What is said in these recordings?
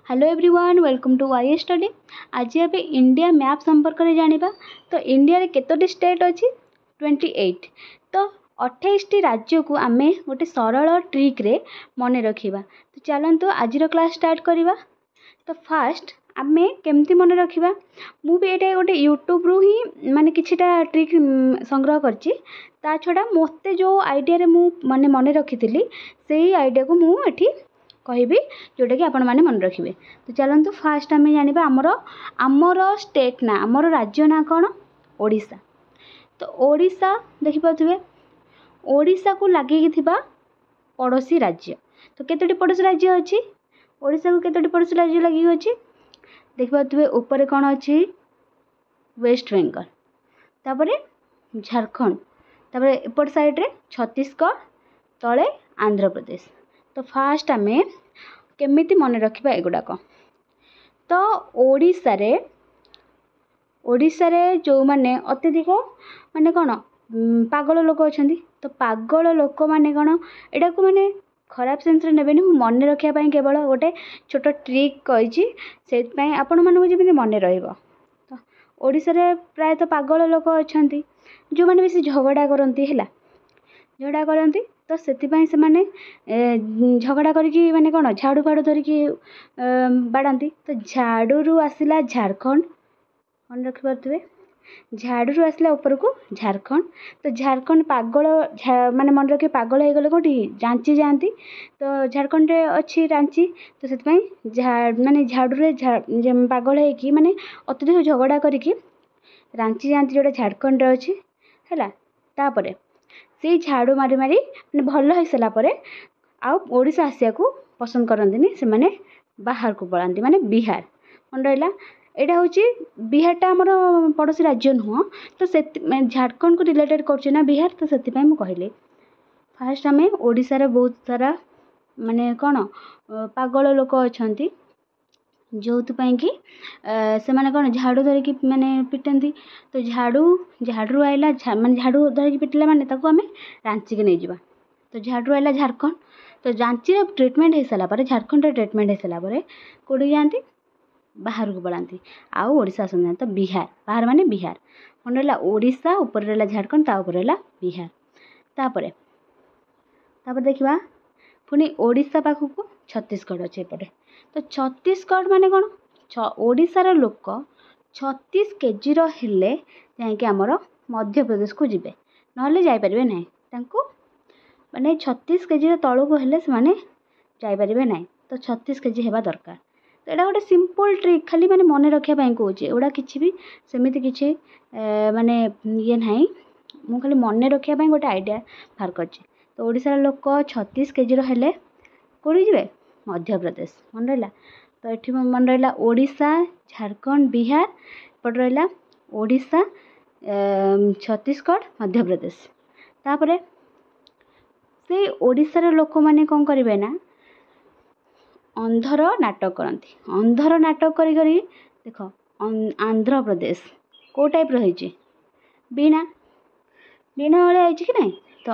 Hello everyone welcome to Y study. आज आप India map संपर्क में जानिबा। तो इंडिया रे केतोटी स्टेट अछि 28। तो 28 टी राज्य को आमे गोटे सरल ट्रिक रे मने रखिबा। तो चलंतु आजिर क्लास स्टार्ट करिबा। तो फास्ट आमे केमती मने रखिबा मु भी एटा गोटे यूट्यूब रु ही माने किछिटा ट्रिक संग्रह करछि। ता छडा मोते जो आइडिया रे मु माने मने रखिथिली सेही आइडिया को मु एठी कहबी जोटा कि आपण माने मन रखिबे। तो चलंतु फास्ट आमे जानिबा आमर स्टेट ना आमर राज्य ना कोन ओडिशा। तो ओडिशा देखि पाथुबे ओडिशा को लागि थिबा पड़ोसी राज्य। तो केतोटी पड़ोसी राज्य अछि ओडिशा को केतोटी पड़ोसी राज्य लागि अछि देखि पाथुबे ऊपर कोन अछि वेस्ट बेंगल तापरे झारखंड तापरे एपट साइड रे छत्तीसगढ़ तळे आंध्र प्रदेश। तो फास्ट आमे केमिति मन रखिबा एगुडाक। तो ओडिशा रे जो माने अत्यधिक माने कोन पागल लोक अछंती। तो पागल लोक माने कोन एडा को माने खराब सेंस रे नेबेनी मन रखिया पई केवल गोटे छोट ट्रिक कहिछि सेत पई आपण माने जेमिति मन रहइबो। तो ओडिशा रे प्राय तो पागल लोक अछंती जो माने बेसी झगड़ा करंती हैला झगड़ा करंती। तो सेतिपाई से माने झगड़ा करिकी माने कोन झाड़ू फाड़ू धरिकी बाड़ांती। तो झाड़ू रु आसिला झारखंड मन रखि पारथुबे झाड़ू रु आसिला ऊपर को झारखंड। तो झारखंड पागल माने मन रखि पागल हे गले कोठी रांची जानती। तो झारखंड रे अछि रांची। तो सेतिपाई माने झाड़ू रे पागल हे कि माने अत्यधिक झगड़ा करिकी रांची जानती जोटा झारखंड रे अछि हैला। तापरे से झाड़ू मारी मारी माने भल हो सला परे आ ओडिशा आसिया को पसंद करंदिनी से माने बाहर को पळांती माने बिहार मन रहला। एटा होची बिहार टा हमर पड़ोसी राज्य नुह। तो से झारखंड को रिलेटेड करछि ना बिहार। तो सेति पई म कहले फास्ट हमें ओडिशा रे बहुत सारा माने कोन पागल लोक अछंती जोथु पई कि से माने कोन झाड़ू धरि कि माने पिटंती। तो झाड़ू आइला माने झाड़ू धरि कि पिटला माने ताको हमें रांची के नै जिबा। तो झाड़ू आइला झारखंड। तो रांची रे ट्रीटमेंट हे सला परे झारखंड रे ट्रीटमेंट हे सला परे कोडी जानती बाहर को पळांती आ ओडिशा आसन। तो बिहार बाहर माने बिहार मन रहला ओडिशा ऊपर रहला झारखंड ता ऊपर रहला बिहार। तापरे देखिबा पुनी ओडिशा पाखु को छत्तीसगढ़ अछि पड़े। तो छत्तीसगढ़ माने कोन ओडिशा रो लोक 36 केजी रो हेले जाय कि हमर मध्य प्रदेश को जिबे नहले जाय परिबे नै तांको माने 36 केजी रो तळो को हेले से माने जाय परिबे नै। तो 36 केजी हेबा दरकार। तो एडा गोटे सिंपल ट्रिक खाली माने मने रखिया पई कहूची एडा किछि भी सेमिति किछि माने ये नाही मु खाली मने रखिया पई गोटे आइडिया बाहर करछि। तो ओडिसा रो लोक 36 केजी रो हेले कोडी जिबे मध्य प्रदेश मन रहला। तो एठी मन रहला ओडिशा झारखंड बिहार पड रहला ओडिशा छत्तीसगढ़ मध्य प्रदेश। तापरे से ओडिसा रो लोक माने कोन करिवे ना अंधर नाटक करंती। अंधर नाटक करी करी देखो आंध्र प्रदेश को टाइप रही छि बिना वाले आइछि कि नहीं। तो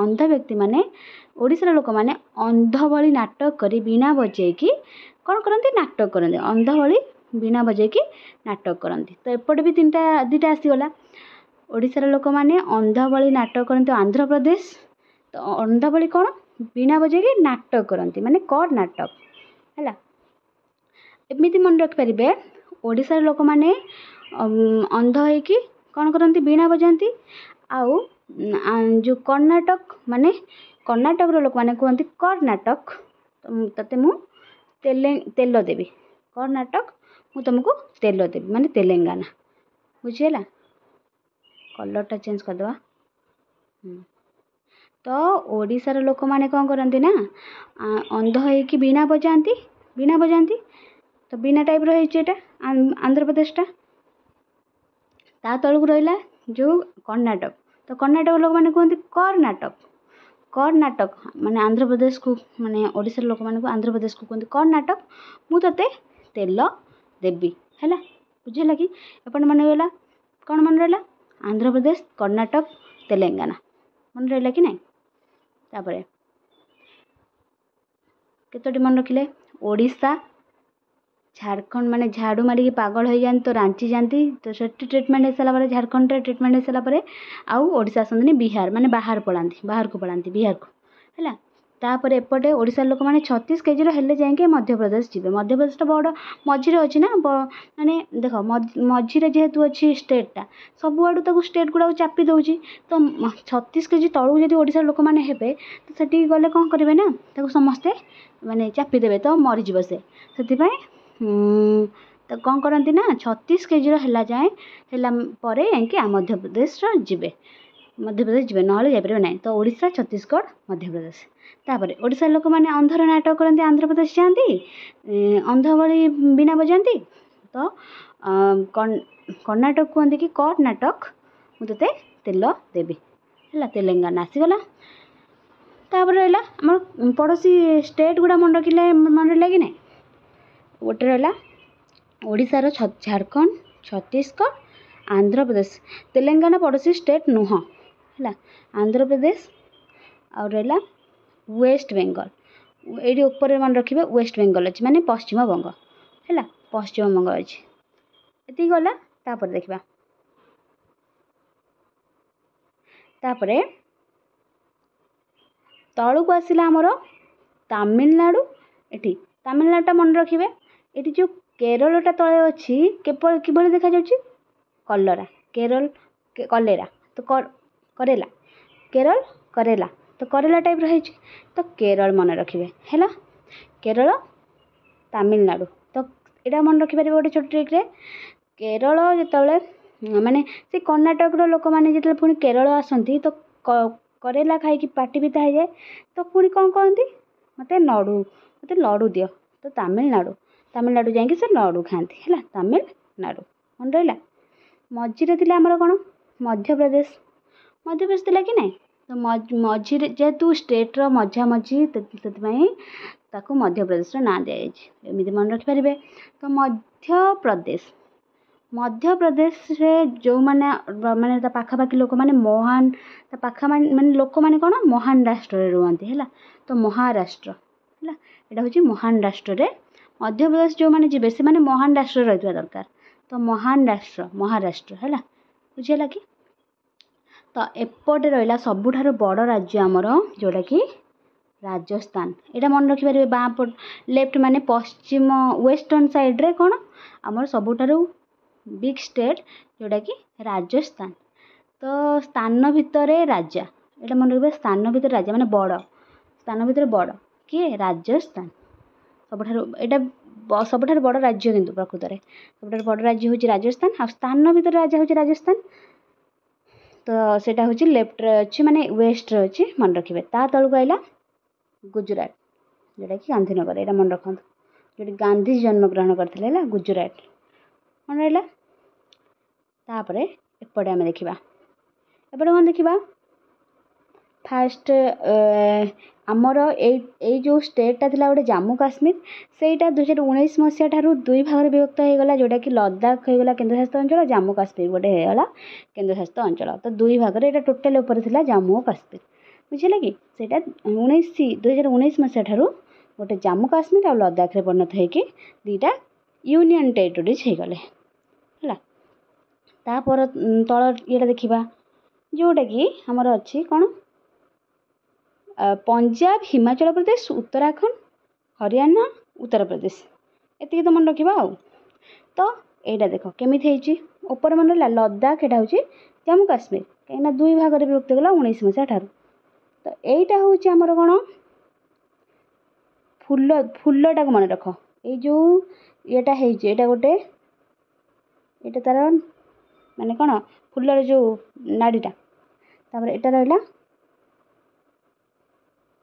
अंध व्यक्ति माने ओडिसा रो लोक माने अंध भली नाटक करी बिना बजे की कोन करंती नाटक करंती अंध भली बिना बजे की नाटक करंती। तो एपट भी दुटा आसी गला ओडिसा रो लोक माने अंध भली नाटक करंती आंध्र प्रदेश। तो अंध भली कोन बिना बजे की नाटक करंती माने कड नाटक हैला। एमिति मन रख परिबे ओडिसा रो लोक माने अंध हे कि कोन करंती बिना बजांती आउ जो कर्नाटक माने कर्नाटक रो लोक माने कहंती कर्नाटक तते मु तेल देबी कर्नाटक मु तुमको तेल देबी माने तेलंगाना बुझियला। कलर टा चेंज कर दवा। तो ओडिसा रो लोक माने कोन करंती ना अंध हे कि बिना बजांती। तो बिना टाइप रो हे एटा आंध्र प्रदेश टा ता तळु रहला जो कर्नाटक। तो कर्नाटक लोक माने कहंती कर्नाटक माने आंध्र प्रदेश को माने ओडिसा लोक माने को आंध्र प्रदेश को कहंती कर्नाटक मु तते तेल देबी हैला बुझिला कि अपन मन रहला कोन मन रहला आंध्र प्रदेश कर्नाटक तेलंगाना मन रहला कि नहीं। तापरे केतोटी मन रखिले ओडिशा झारखंड माने झाड़ू मारिकी पागल हो जाती तो रांची जाती तो सेठी ट्रिटमेंट हो सारापर झारखंड ट्रिटमेंट हो सारापर आउ ओडिशा आसती बिहार माने बाहर पलाती बाहर को पलाती बिहार को है तापर एपटे ओडिशा लोक मैंने 36 केजी हेल्ले जाए मध्यप्रदेश जी मध्यप्रदेश बड़ मझीरे अच्छी ना माने देख मझीरे जेहेतु अच्छी स्टेटा सबुआड़ू स्टेट गुड़ा चापी दौर तो 36 केजी तलू जब ओडिशा लोक मैंने हेबे तो सेठी गले कौन करेंगे ना समस्ते माने चापीदेवे तो मरीज से तो कौन करती ना 36 केजी जाए है मध्यप्रदेश जीवे मध्यप्रदेश जीवे ना जापर ना तो ओडिशा छत्तीसगढ़ मध्यप्रदेश तापर ओडिशा लोक मैंने अंधर नाटक करते आंध्र प्रदेश जाती अंध भली बिना बजाती तो कर्णाटक कहते कि कर्णाटक मुझे तेल देवी है तेलंगाना आसीगला तापर रहा आम पड़ोसी स्टेट गुड़ा मन रखिले मन रहा कि नहीं गोटे रहा ओडिशार झारखंड छत्तीसगढ़ आंध्र प्रदेश तेलंगाना पड़ोसी स्टेट नुह है आंध्र प्रदेश और रहा वेस्ट बेंगल ये ऊपर मन रखिए वेस्ट बेंगल अच्छी माने पश्चिम बंग है पश्चिम बंग अच्छी ये गला तापर देखा तापर तलू को आसला आमर तमिलनाडु ये तमिलनाडुटा मन रखिए ये जो केरलटा तले अच्छी किभली देखा कलरा केरल कलेरा तो करेला केरल करेला तो करेला टाइप रही तो केरल मन रखिए है केरल तमिलनाडु तो यहाँ मन रखिपारे गोटे छोट ट्रिक्रे केरल जो माने से कर्णाटक लोक मैंने जो पुणी केरल आसती तो करेला खाई पाटी पिता हो जाए तो पुणी कौन कहती मत लड़ू दियो तो तमिलनाडु जाकि से लड़ू खाती है तमिलनाडु मन रहा मझीरे थी आमर कौन मध्यप्रदेश थी कि नहीं तो मझीरे जेहेतु स्टेट्र मझा मझी ताकू मध्यप्रदेश ना दिखाई मन रखिपारे तो मध्यप्रदेश जो मैंने माने पाखापाखि लोक मैंने महान पाखा माने लोक मैंने कौन महान राष्ट्र रुहती है तो महाराष्ट्र है यहाँ हूँ महान राष्ट्र मध्यप्रदेश जो मैंने जी से मैंने महान राष्ट्र रही दरकार तो महान राष्ट्र महाराष्ट्र है बुझेगा कि तो एपटे रहा सबुठार बड़ राज्य आमर जोटा कि राजस्थान यहाँ मन रखिपारे बाँ लेफ्ट माने पश्चिम वेस्टर्न साइड्रे कौन आमर सबुठार बिग स्टेट जोटा कि राजस्थान तो स्थान भितर राजा यहाँ मन रखिए स्थान भितर राजा माने बड़ स्थान भितर बड़ किए राजस्थान सबुठार बड़ राज्य किंतु प्रकृत में सबुठार बड़ राज्य हूँ राजस्थान आ स्थान भितर राजा हूँ राजस्थान तो सेटा हूँ लेफ्ट अच्छी माने वेस्ट अच्छी मन रखिए ता तलू आइला गुजरात जोटा कि गांधीनगर यहाँ मन रखु जो गांधी जन्मग्रहण करते है गुजरात मन रहा तापर एपटे आम देखा एपटे कौन देखा फास्ट आमर ए जो स्टेटा थी गोटे जम्मू काश्मीर सेटा 2019 मसीहा ठारू दुई भाग विभक्त होगा जोटा कि लद्दाख होगा केन्द्रशासित अंचल जम्मू काश्मीर गोटे होगा केन्द्रशासित अंचल तो दुई भाग में टोटाल उपर था जम्मू काश्मीर बुझे कि सेटा 2019 मसीहा ठारू गोटे जम्मू काश्मीर और लद्दाख में परिणत होगी दुईटा यूनियन टेरिटोरीज होगले है तापर तल ये देखा जोटा कि आमर अच्छी कौन पंजाब हिमाचल प्रदेश उत्तराखंड हरियाणा उत्तर प्रदेश ये तो मन रखा तो यहाँ देख केमी ऊपर मन रहा लद्दाख यहाँ हूँ जम्मू काश्मीर कहीं दुई भाग में विभक्त गला 19 मसीहा ठारू तो यहीटा हूँ आमर कौन फुलटा को मन रख ये जो येटा है गोटे ये तार माने कौन फुलर जो नाड़ीटा तापर एटा रहा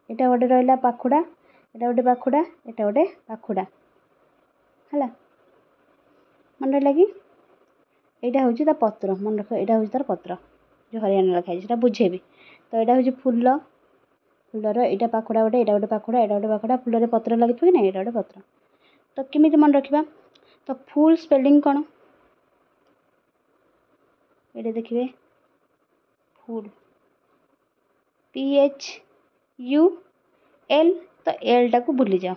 एटा गोटे रहा पाखुड़ा एटा गोटे पाखुड़ा एटा गोटे पाखुड़ा है मन रहा कि यहाँ हूँ पत्र मन रख यहाँ हूँ तार पत्र जो हरियाणा लिखाई है बुझेबी तो यहाँ हूँ फुलर यहाँ पाखुड़ा गोटे यहाँ गोटे पाखुड़ा यहाँ गोटे पाखुड़ा फुलर पत्र लगी कि ना यहाँ गोटे पत्र तो केमी मन रखा तो फुल स्पेलिंग कौन ये देखिए फुल PHUL तो एल टा को भूली जाओ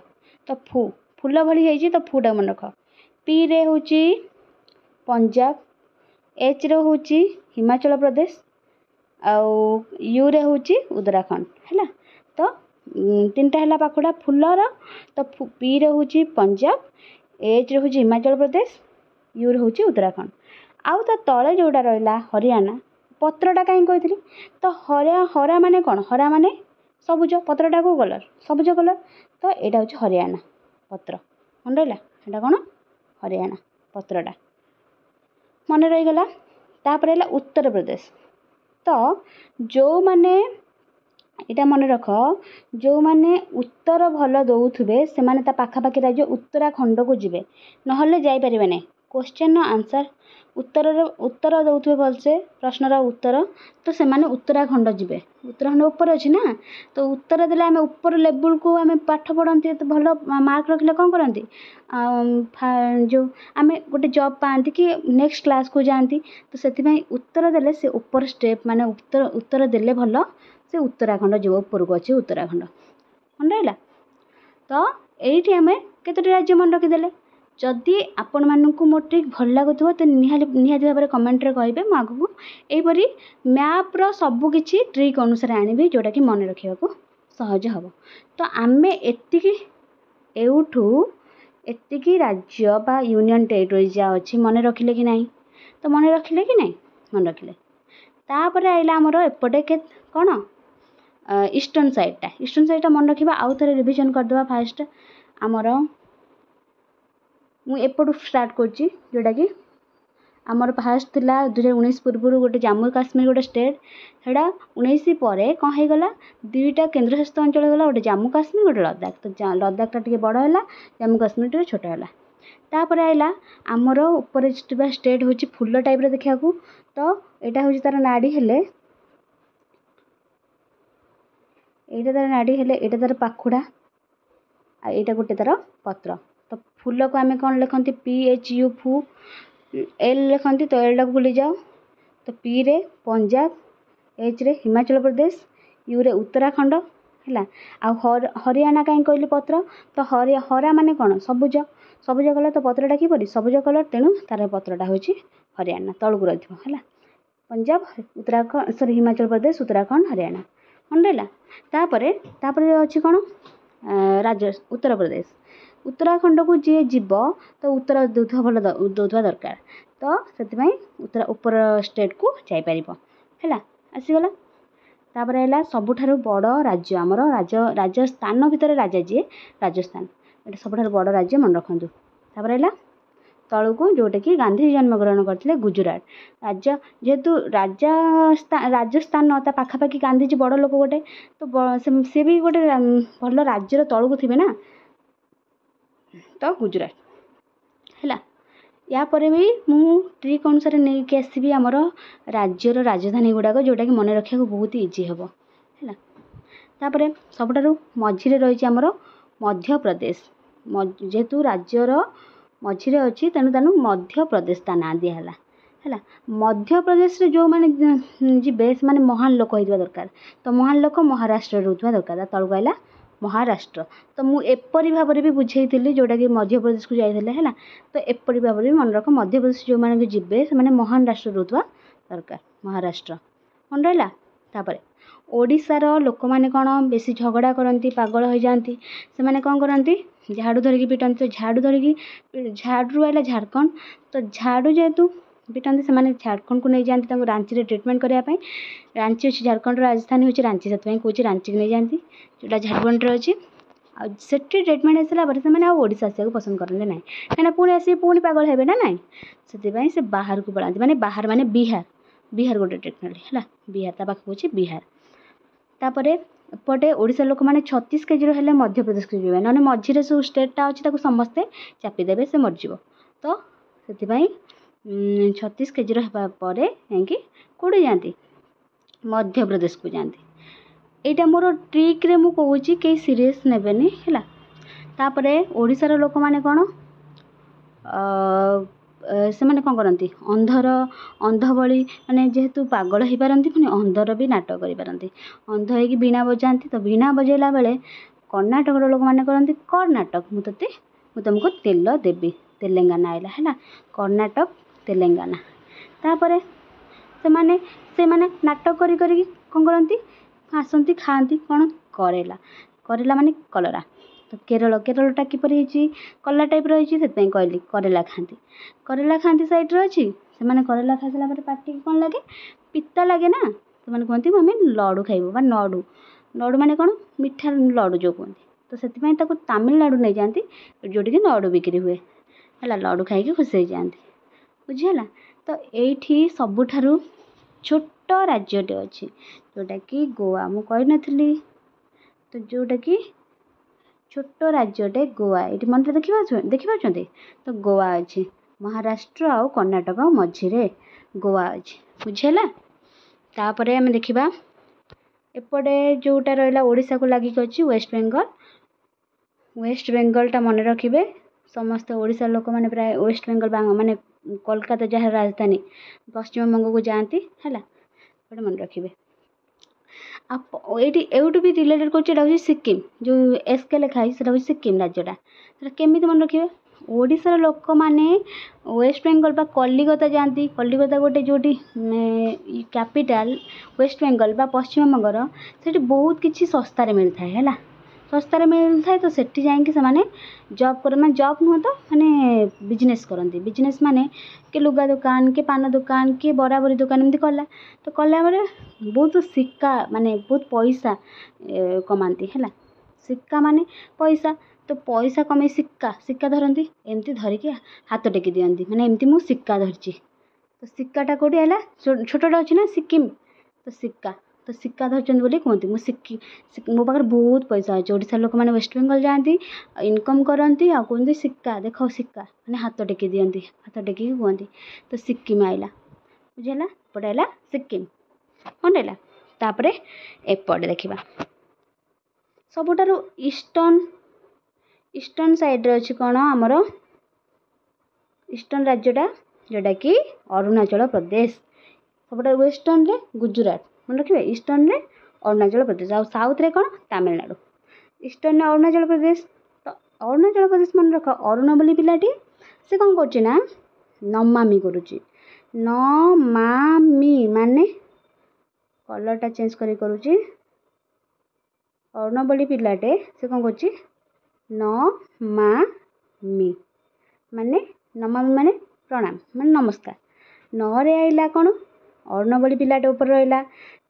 तो फूल भली है तो फूटा मन रख पी रे होची पंजाब, एच रे होची हिमाचल प्रदेश, आउ यू रे होची उत्तराखंड है। तो तीनटा है पाखुड़ा फुलर। तो पी रे होची पंजाब, एच रे होची हिमाचल प्रदेश, यू रे होची उत्तराखंड। आउ ता तले जोड़ा रहा हरियाणा, पत्रटा कहीं कही तो हरा माने कौन, हरा माने सबुज, पत्रटा को कलर सबुज कलर। तो यहाँ हूँ हरियाणा पत्र, मन रहा यहाँ कौन हरियाणा पत्रटा मन रहीगला। तापर है उत्तर प्रदेश। तो जो माने यहाँ मन रख, जो माने उत्तर भल दौथे से माने ता पाखापाखि राज्य उत्तराखंड को जीवे, नहले जाइपारे ना। क्वेश्चन आंसर उत्तर दौथे भलसे प्रश्नर उत्तर, तो से माने उत्तराखंड जीवे। उत्तराखंड ऊपर अच्छी ना, तो उत्तर देले आम ऊपर लेवल को आम पाठ पढ़ती, तो भल मार्क रखिले कौन करती, जो आम गोटे जॉब पाती कि नेक्स्ट क्लास को जाती। तो से उत्तर देले से ऊपर स्टेप माने उत्तर देले भल से उत्तराखंड जीव, ऊपर को अच्छे उत्तराखंड मन रहा। तो ये आम केतोटी राज्य मन रखीदे। जदि आपण मानक मो ट्रिक भल लगुव तो निहाती भाव में कमेंट कहे, मुझे आगू यहीपरी मैप्र सबकि ट्रिक अनुसार आनी जोटा कि मन रखा सहज हम। तो आम एति राज्य बा यूनियन टेरिटोरी जहाँ अच्छी मन रखिले कि नहीं, तो मन रखिले कि नहीं, मन रखिले। तापर आइला आमर एपटे के कौन ईस्टर्न साइडटा मन रखा। आउ थे रिविजन करदे। फास्ट आमर मु एपटू स्टार्ट करची, जोटा कि आमर फास्ट थिला 2019 पूर्व गोटे जम्मू काश्मीर गोटे स्टेट, हेड़ा 19 पर कौन हो गला, दुईटा केन्द्रशासित अंचल गला, गोटे जम्मू काश्मीर गोटे लद्दाख। तो लद्दाखटा टे बड़ है, जम्मू काश्मीर टे छोट है। तापर आइला आमर ऊपर स्टेट हूँ फुल टाइप देखा। तो यहाँ हूँ तार नाड़ी हेले, यहाँ तार नाड़ी हेले, यहाँ तार पाखुड़ा, यहाँ गोटे तार पत्र। तो फूल को आम कौन लिखती PHU फू, एल लिखती, तो एल टाक भूली जाओ। तो पी रे पंजाब, एच रे हिमाचल प्रदेश, यू रे उत्तराखंड है। हरियाणा कहीं कहली पत्र, तो हरा माने कौन सबुज, सबुज कलर। तो पत्रटा किपरि सबुज कलर, तेणु तार पत्रटा हूँ हरियाणा तलू रही है। पंजाब, उत्तराखंड, सॉरी हिमाचल प्रदेश, उत्तराखंड, हरियाणा मन रहा। तापर अच्छी कौन उत्तर प्रदेश। उत्तराखंड को जी जीव तो उत्तर दौथा भल दौथा दरकार। तो से ऊपर स्टेट को जापर है आसीगला। तापर है सबुठारु बड़ राज्य आमर राजस्थान भितर राजा जी राजस्थान, ये सबुठारु बड़ राज्य मन रखु। तापर है तलू को जोटा कि गांधी जन्मग्रहण करते गुजरात राज्य, जेहेतु राजस्थान न पाखापाखि गांधीजी बड़ लोक गोटे, तो सी भी गोटे भल राज्यर तलू को थे ना, तो गुजरात है। या पर भी मु ट्रिक अनुसार नहीं कि आसबि आमर राज्यर राजधानी गुड़ाक जोटा कि मन रखा बहुत इजी हम है। तापर सबुठारु मझिरे रही आमर मध्य प्रदेश, जेहेतु राज्यर मझिरे अच्छी, तेणु मध्य प्रदेश ता ना दिहला है। मध्य प्रदेश रे जो माने जीवे से माने महान लोक होइतबा दरकार। तो महान लोक महाराष्ट्र रोथबा दरकार। तलू आइला महाराष्ट्र। तो मु एपरी भाव में भी बुझेइथिली जोटा कि मध्य प्रदेश को जाइथिले है। तो एपरी भाव में मन रख, मध्य प्रदेश जो माने जीवे से माने महान राष्ट्र रोथबा दरकार, महाराष्ट्र मन रहा। तापर ओडिशार लोक मैंने कौन बेसी झगड़ा करती, पागल हो जाती, से माने कौन करती झाड़ू धरिकी पिटती। तो झाड़ू धरिकी झाड़ू आइला झारखंड, तो झाड़ू जेहेतु पिटती से झारखंड को नहीं जाती रांची रे ट्रिटमेंट करने। रांची अच्छी झारखंड राजधानी हूँ रांची, से कौन रांची की नहीं जाती जोटा झारखंड अच्छी। से ट्रिटमेंट आसाला से ओडिशा आसा पसंद करते ना, कहीं पुणी आसी पुणी पागल हेबे ना नाई, से बाहर को पढ़ाती। माने बाहर माने बिहार गोटे ट्रिटमेंट है, बिहार ता पाख हूँ बिहार। तापर एपटे ओडिशा लोक मैंने 36 केजी हेल्ले मध्य प्रदेश को जाए, ना मझे जो स्टेटा अच्छी समस्ते चापिदेवे से मरज। तो से 36 केजी होगापर जाकि कौटे जाती मध्य प्रदेश को जाती। यहाँ मोर ट्रिक रे मु कहूँ कई सीरीयस नेबेनी है। तापर ओडिशार लोक मैंने कौन से माने कौन करती अंध भली माने जेहेतु पागल हो पारती, पुणी अंधर भी नाटक करें। अंध होगी वीणा बजाती, तो वीणा बजेला बेले कर्णाटकर लोक मैंने करती कर्नाटक। मुझे ମୁଁ तुमको तेल देवी तेलेंगाना आइला है कर्णाटक तेलेंगाना तापर से माने नाटक करी कौन करती आसती खाती कौन करेला करेला माने कलरा तो केरलटा किपर कला टाइप रही से कहली करेला खाती सैड्रे अच्छी से मैंने करेला खाई सारा पार्टी कौन लगे पिता लगे ना तो मैंने कहते आम लडू खाइबू बा नडू नडू माने कौन मीठा लडू जो कहते तो से तमिलनाडु नहीं जाती जोटिकी लडू बिक्री हुए है लडू खाई खुशी हो जाती बुझीगला तो ये सबुठारु छोट राज्यटे अच्छी जोटा कि गोवा मु कही नथली तो जोटा कि छोट राज्यटे गोवा ये मन देखिए तो गोवा अच्छी महाराष्ट्र आउ कर्णाटक मझिरे गोवा अच्छी बुझीगला तापर आम देखा एपटे जोटा रहा ओडिशा को लगिक अच्छी वेस्ट बेंगलटा मन रखिए समस्त ओडिशा लोक मैंने प्राय वेस्ट बेंगल माने कोलकाता जहाँ राजधानी पश्चिम बंग को जाती है मन रखिए एवटू भी रिलेटेड कर सिक्किम जो एसके लिखाई से सिक्किम राज्यटा केमी मन रखिए ओडिशार लोक मैंने वेस्ट बेंगल बा कलिकता जाती कलिकता गोटे जोटी कैपिटल वेस्ट बेंगल बा पश्चिम बंगर से बहुत किसी सस्तार मिलता है सस्तार मिलता है तो सेठी जाइए से जॉब कर मैं जॉब नुह तो माने बिजनेस करती बिजनेस माने के लुगा दुकान के पान दुकान के बराबरी दुकान एमती कला तो कला बहुत सिक्का माने बहुत पैसा कमाती है सिक्का माने पैसा तो पैसा कमे सिक्का धरती एमती धरिकी हाथ टेकी दियंती माने एमती मु सिक्का धरची तो सिक्काटा कौटी है छोटा अच्छी ना सिक्किम तो सिक्का धरचंदी बोली कहती मो पाखे बहुत पैसा अच्छे ओडिशा लोक मैंने वेस्ट बेंगल जाती इनकम करती आ कहते सिक्का देख सिक्का मैंने हाथ टेकी दियंती हाथ टेकी कहती तो सिक्किम आइला बुझेगा एपटे आइला सिक्किम कौन रहा तापर एपटे देखा सबुठारु ईस्टर्न साइड रे अच्छी कौन आमर ईस्टर्न राज्यटा जोटा कि अरुणाचल प्रदेश सबुठारु वेस्टर्न रे गुजरात मन रखिए ईस्टर्न रे अरुणाचल प्रदेश आ साउथ रे कौन तमिलनाडु ईस्टर्न रे अरुणाचल प्रदेश तो अरुणाचल प्रदेश मन रख अरुण बोली पिलाटी से कौन कर नमामि करुच्ची नमामि माने कलरटा चेंज करुच्ची अरुण बोली पिलाटे से कौन कर नमामि माने नमामि माने प्रणाम माने नमस्कार नरे आइला कौन अरुण बोली पिलाटे ऊपर रहा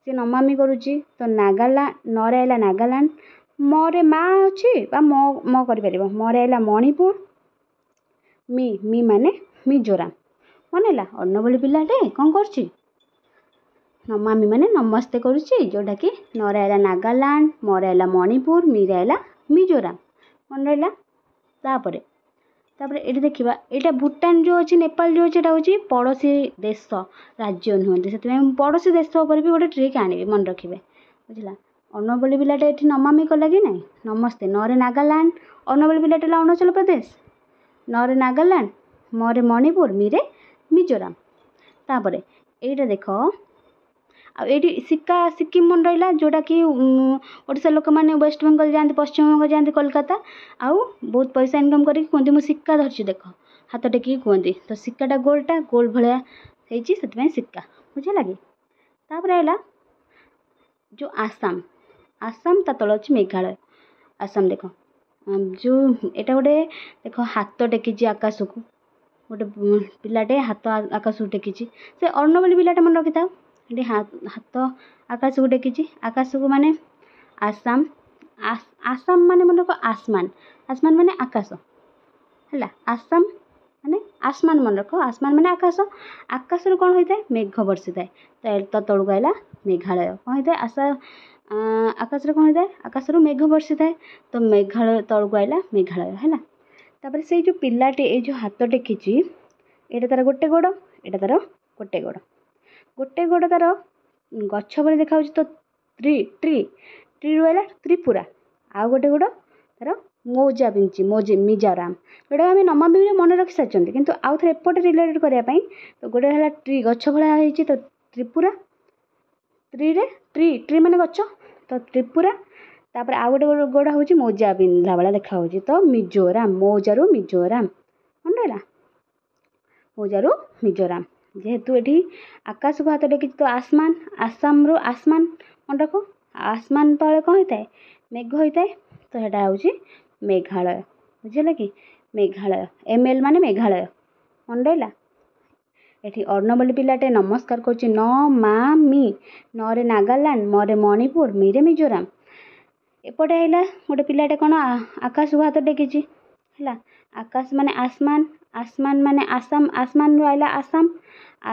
सी नमामि करुच्ची तो नागालैंड नरे आइला नागालैंड मरे माँ अच्छी म कर मरे आइला मणिपुर मी माने मिजोराम मन है अरुण बोली पिलाटे कौन कर नमामि माने नमस्ते करुच्ची जोटा कि नरे आइला नागालैंड मरे आइला मणिपुर मी आइला मिजोराम मन रहा तापर ये देखा यहाँ भूटान जो अच्छी नेपाल जो अच्छी हूँ पड़ोसी देश राज्य नुहति से पड़ोसी देश पर भी गोटे ट्रिक आने मन रखिए बुझला अरुण बोली पिलाटे ये नमामि कला कि नहीं नमस्ते नरे नागालैंड अरुण बोली पिलाटे अरुणाचल प्रदेश नरे नागालैंड मरे मणिपुर मीरे मिजोराम तापर ये देख ये सिक्का सिक्किम मन रहा जोटा कि ओडिशा लोक मैंने वेस्ट बेंगल जाती पश्चिम बंग जाती कोलकाता आउ बहुत पैसा इनकम करके कहते मुझे सिक्का धरची देख हाथ टेकी कहती तो सिक्काटा गोल भाया से सिक्का बुझे लगे तापर आइला जो आसाम आसाम ता तल अच्छी मेघालय आसाम देख जो यहाँ गोटे देख हाथ टेकी आकाश को गोटे पिलाटे हाथ आकाश को टेकी से अरुण बोली पिलाटे मन रखी था हाथ आकाश को टेकी आकाश को माने आसाम आसाम माने मन रख आसमान आसमान माने आकाश है आसाम माने आसमान मन रख आसमान माने आकाश आकाश रू कौन होता है मेघ बर्षी थाए तो तलू आइला मेघालय कौन होता है आकाश कौन होता है आकाश मेघ बर्षी थाए तो मेघालय तलू आइला मेघालय है तापर से जो पिलाटे ये जो हाथ टेकी ये तार गोटे गोड़ यहाँ तार गोटे गोड़ गोटे गोड़ तार गछ भली देखा तो ट्री ट्री ट्री रू आइला त्रिपुरा आउ गोटे गोड़ तार मौजा पिंची मिजोराम जोटा आम नमामि मन रखी सारी कितु आउ थे एपटे रिलेटेड करने तो गोटे है ट्री गछ भाया होती तो त्रिपुरा ट्री रे ट्री ट्री माने गछ तो त्रिपुरा तापर आउ गोटे गोड़ हूँ मोजा पिंधला भाया देखा तो मिजोराम मौजारू मिजोराम मन रहा मौजारू मिजोराम जेहेतु ये आकाश को हाथ टेकी तो आसमान आसाम रू आसमान मन रख आसमान तले कौन होता है मेघ होता है तो यहाँ हूँ मेघालय बुझल कि मेघालय एमएल माने मेघालय मन रहा ये अर्णवली पिलाटे नमस्कार कर न मा मी न रे नागालैंड म रे मणिपुर मी रे मिजोराम एपटे आइला गोटे पिलाटे कौन आकाश को हाथ टेकी है आकाश माने आसमान आसमान माने आसाम आसमान रू आइला आसाम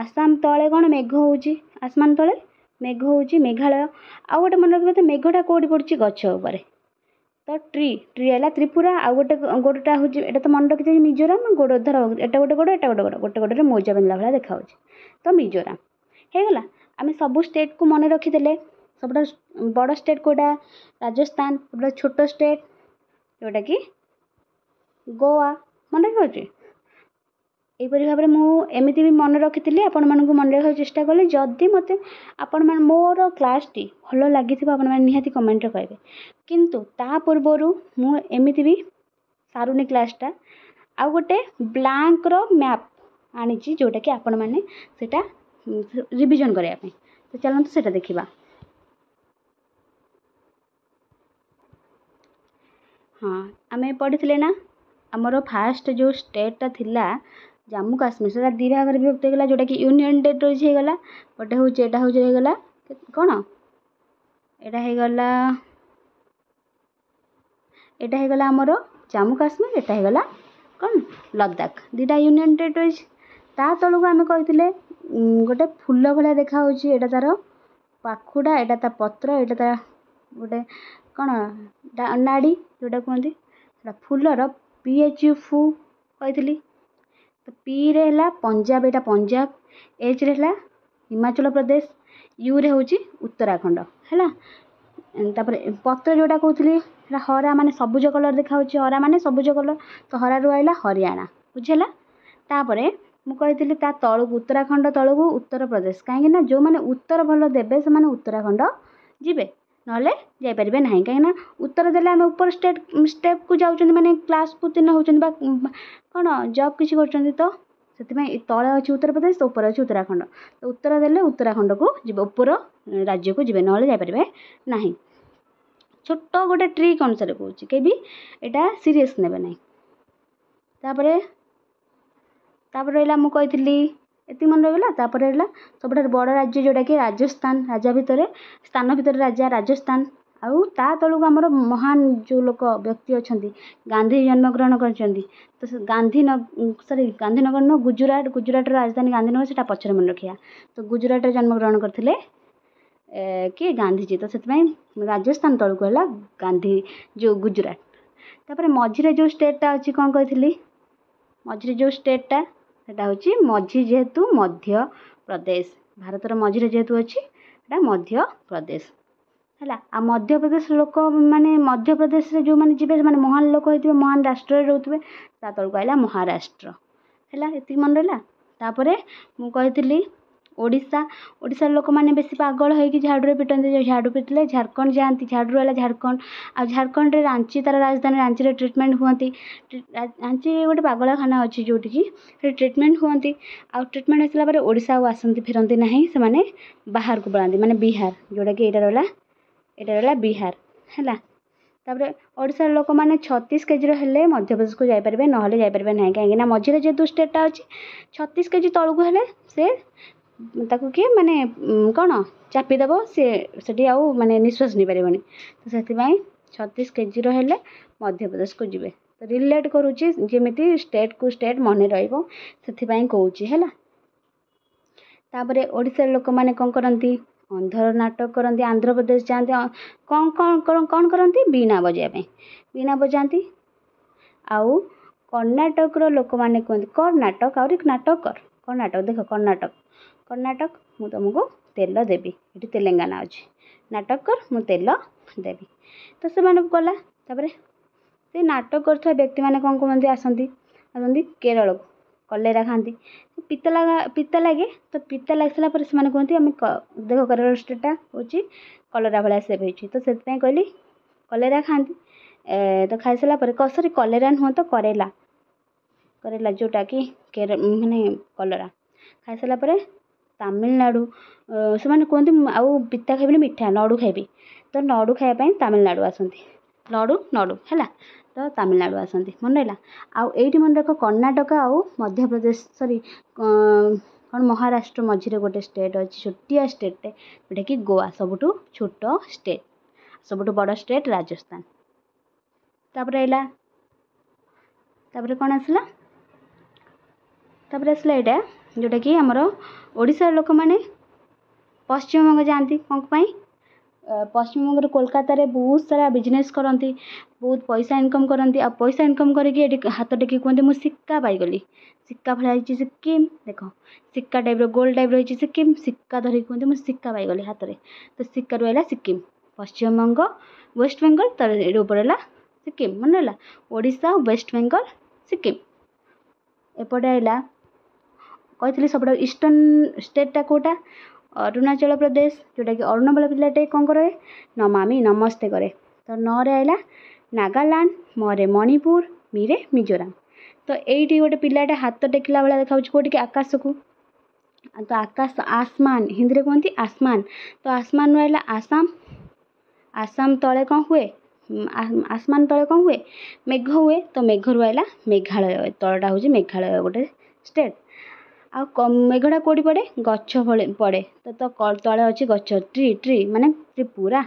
आसाम तले कौन मेघ हूँ आसमान तले मेघ हूँ मेघालय आउ गोटे मन रखिए तो मेघटा कौटी पड़ी गछ उपर तो ट्री ट्री आइला त्रिपुरा आउ गोटे गोड़टा हूँ एटा तो मन रखी मिजोराम गोड़ धर एटा गोटे गोड़ एटा गोटे गोड़ गोटे गोड़े मौजा पिंधला भाया देखा तो मिजोराम हो गला आम सबू स्टेट को मन रखीदे सब बड़ स्टेट कोटा राजस्थान सब छोट स्टेट जोटा कि गोवा मन रखी यहपरी भाव में एमती भी मन रखी आपण मानक मन रखा चेष्टा कली जदि मत आपण मोर क्लास टी भल लगी आपण मैंने निहाती कमेंट कहे किंतु ता पूर्वर मुझे भी सारूनी क्लासटा आउ गोटे ब्लांक रो मैप आनी जोटा कि आपण मैंने सेटा रिविजन करने तो चलते सेटा देखा हाँ आम पढ़ी ना आमर फास्ट जो स्टेटा थिला जम्मू काश्मीर से दी भाग विभक्त होगा जोटा कि यूनियन टेरिटोरीज होगला गोटे हूँ एटा हूँ होगला कौन एटा होगला एटा होगला आमर जम्मू काश्मीर एटा होगला कौन लद्दाख दीटा यूनियन टेरिटोरीज ता तलू आम कही गोटे फूल भाया देखा एटा तार पाखुड़ा एटा ता पत्र एटा ता गोटे कौन नाड़ी जोटा कहते फूलर PHU फू कही तो पी रे है पंजाब एटा पंजाब एच रे है हिमाचल प्रदेश यू रे हूँ उत्तराखंड है पत्र जोटा कहती हरा माने सबुज कलर देखा हरा माने सबुज कलर तो हरा रू आइला हरियाणा बुझेगा तापर मुझे ता तलू उत्तराखंड तलू उत्तर प्रदेश कहीं जो मैंने उत्तर भल देवे से उत्तराखंड जीवे नले जापारे ना कहीं उत्तर देले आम ऊपर स्टेप को जाऊँ माने क्लास को उत्तीर्ण होती कौन जॉब किसी कर तो से तले अच्छी उत्तर प्रदेश तो ऊपर अच्छी उत्तराखंड तो उत्तर देले उत्तराखंड को जी ऊपर राज्य को जी ना जापारे ना छोट गोटे ट्रिक अनुसार कौच के भी यहाँ सीरीयस ने ना तापर रहा मुझे एति मन रहा तापर रहा सब बड़ राज्य जोटा कि राजस्थान राजा भितर स्थान भितर राजा राजस्थान आउ ता तलू आमर महान जो लोक व्यक्ति अच्छा गांधी जन्मग्रहण कर गांधी सॉरी गांधीनगर न गुजरात गुजरात राजधानी गांधीनगर से पचर मन रखिया तो गुजरात जन्मग्रहण करते कि गांधीजी तो से राजस्थान तलू है गांधी जो गुजरात तापर मझे जो स्टेटा अच्छी कौन कही मझे जो स्टेटा सेटा हूँ मझी जेहेतु मध्य प्रदेश भारतर मझे जेहेतु अच्छी मध्य प्रदेश है आ मध्य प्रदेश लोक माने मध्य प्रदेश जो मैंने जी मैंने महान लोक होते महान राष्ट्र रोते तलू आइला महाराष्ट्र है ये मन रहा तापर मुझे ओडिशा ओडिशार लोक मैंने बेसी पागल होगी झाड़ू पिटते झाड़ू पिटले झारखंड जाती झाड़ू है झारखंड आ झारखंड रे रांची तार राजधानी रांची रे ट्रिटमेंट हुआ रांची गोटे पागलखाना अच्छी जोटिकी ट्रिटमेंट हुआ आ ट्रिटमेंट आसला ओडिशा आसती फेरती ना से बाहर को पढ़ाती माने बिहार जोटा कि यहाँ रहा बिहार है तापर ओडिशार लोक मैंने 36 केजी हेले मध्यप्रदेश को जापारे ना जापारे ना कहीं मझे जेहेतु स्टेटा अच्छी 36 केजी तलू हेले से ताकू किए माने कौन चापिदेव सी आउ माने निश्वास नहीं पारे तो से 36 केजी हेले मध्यप्रदेश को जीवे तो रिलेट करुच्ची जमी स्टेट को स्टेट मन रही कौची है तापर ओडिशार लोक मैंने कौन करती अंधर नाटक करती आंध्र प्रदेश जाते कौन कौन कौन करती बीणा बजाई बीणा बजाती आउ कर्णाटक लोक मैंने कहते कर्णाटक आउरी नाटक कर कर्णाटक देख कर्णाटक कर्णाटक मु तुमको तेल देवी ये तेलंगाना अच्छी नाटक कर मु तेल देवी तो से गला तापर से नाटक कर व्यक्ति मैंने कौन कहते आसती केरल को कलेरा खाती पिता लगे तो पिता लग सारा पर कहते आम देख केरल स्टेटा हूँ कलरा भाया सेप हो तो से कहली कलेरा खाती तो खाई सारा पर सॉरी कलेरा नुह तो करेला करेला जोटा कि माने कलरा खाई सारा पर तमिलनाडु से कहते आउ पिता खाइबी मिठा लडू खाइबी तो लडू खाइबा तमिलनाडु आसती लडू नडू है तो तमिलनाडु आसती मन रहा आउ ये मन रख कर्णाटक आउ मध्य प्रदेश सॉरी कौन महाराष्ट्र मझिरे गोटे स्टेट अच्छी छोटिया स्टेट जोटा कि गोवा सबुठ छोट स्टेट सबुठ बड़ स्टेट राजस्थान तापर आइला तापर कौन आसला तापर आसला यहाँ जोटा कि आमर ओडिशा लोक मैंने पश्चिमबंग जाती कौन पाई पश्चिमबंग कोलकाता रे बहुत सारा बिजनेस करती बहुत पैसा इनकम करती आ पैसा इनकम करके हाथ टेक कहते मुझे सिक्का पाईगली सिक्का भलिया सिक्किम देख सिक्का टाइप गोल टाइप रही सिक्किम सिक्का धरिक कहते मुझे सिक्का पाईगली हाथ में तो सिक्का रहा सिक्किम पश्चिमबंग वेस्ट बेंगल तर ऊपर है सिक्किम मन रहा ओडिशा वेस्ट बेंगल सिक्किम एपटे आइला कही सब ईस्टर्न स्टेटा कौटा अरुणाचल प्रदेश जोटा कि अरुणाचल पिलाटे कौन करे नमामि नमस्ते करे तो न रे आइला नागालैंड मरे मणिपुर मीरे मिजोराम तो ये गोटे पिलाटे हाथ टेकिला भाया देखा कौटी आकाश को तो आकाश आसमान हिंदी में कहती आसमान तो आसमान रहा आसाम आसाम तले कौन हुए आसमान तले कौन हुए मेघ हुए तो मेघ रहा मेघालय तलटा हूँ मेघालय गोटे स्टेट आ मेघटा कौटी पड़े गछ पड़े तो तले अच्छी गछ ट्री ट्री माने त्रिपुरा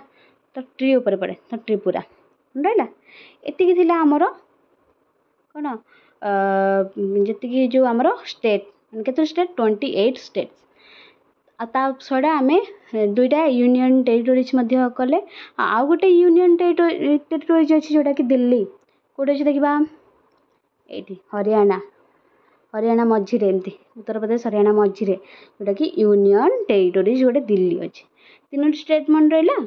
तो ट्री उपर पड़े तो त्रिपुरा रहा एति आमर कौन जी जो आमर स्टेट के स्टेट 28 स्टेट्स आ छड़ा आम दुईटा यूनियन टेरिटोरीज कले आउ गोटे यूनियन टेरिटोरीज अच्छी जोटा कि दिल्ली कौटे अच्छे देखा ये हरियाणा हरियाणा मझिरे एमती उत्तर प्रदेश हरियाणा मझिरे जोटा कि यूनियन टेरिटोरीज गोटे दिल्ली अच्छे तीन स्टेट मन रहा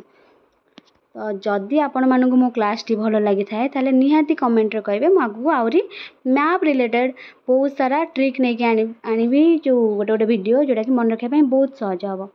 तो जदि आपण मानक मो क्लास टी भल लगी थाए ताले निहाती कमेंट रे कहिबे मु आगु आउरी मैप रिलेटेड बहुत सारा ट्रिक नहीं आनी जो गोटे गोटे वीडियो जोटा कि मन रखा बहुत सहज हम।